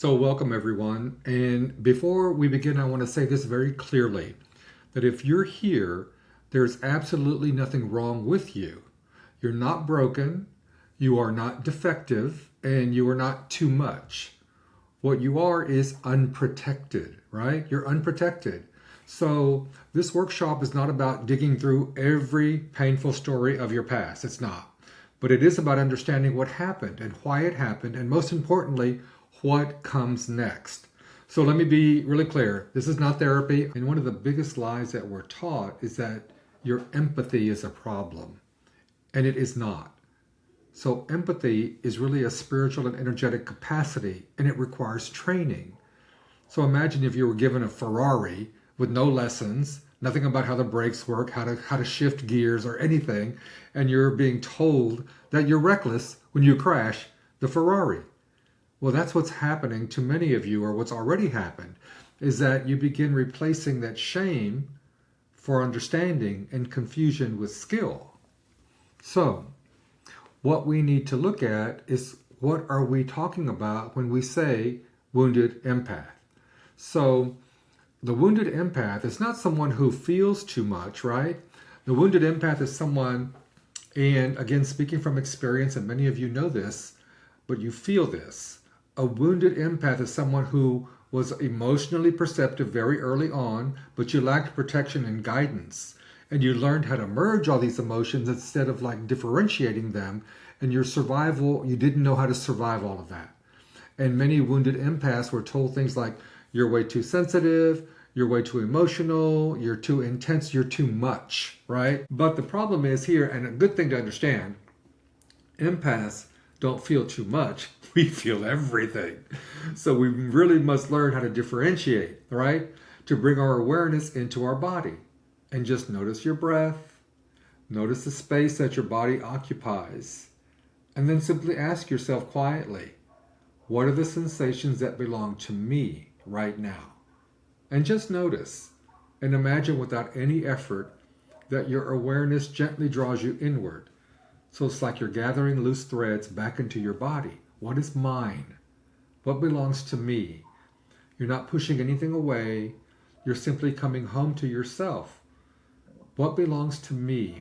So, welcome everyone. And before we begin, I want to say this very clearly that if you're here, there's absolutely nothing wrong with you. You're not broken, you are not defective, and you are not too much. What you are is unprotected, right? You're unprotected. So, this workshop is not about digging through every painful story of your past. It's not. But it is about understanding what happened and why it happened, and most importantly, what comes next. So, let me be really clear. This is not therapy. And one of the biggest lies that we're taught is that your empathy is a problem, and it is not. So, empathy is really a spiritual and energetic capacity, and it requires training. So, imagine if you were given a Ferrari with no lessons, nothing about how the brakes work, how to shift gears or anything, and you're being told that you're reckless when you crash the Ferrari. Well, that's what's happening to many of you, or what's already happened, is that you begin replacing that shame for understanding and confusion with skill. So, what we need to look at is what are we talking about when we say wounded empath? So, the wounded empath is not someone who feels too much, right? The wounded empath is someone, and again, speaking from experience, and many of you know this, but you feel this. A wounded empath is someone who was emotionally perceptive very early on, but you lacked protection and guidance. And you learned how to merge all these emotions instead of like differentiating them. And your survival, you didn't know how to survive all of that. And many wounded empaths were told things like, you're way too sensitive, you're way too emotional, you're too intense, you're too much, right? But the problem is here, and a good thing to understand, empaths don't feel too much. We feel everything. So we really must learn how to differentiate, right? To bring our awareness into our body. And just notice your breath, notice the space that your body occupies, and then simply ask yourself quietly, what are the sensations that belong to me right now? And just notice and imagine without any effort that your awareness gently draws you inward. So it's like you're gathering loose threads back into your body. What is mine? What belongs to me? You're not pushing anything away. You're simply coming home to yourself. What belongs to me?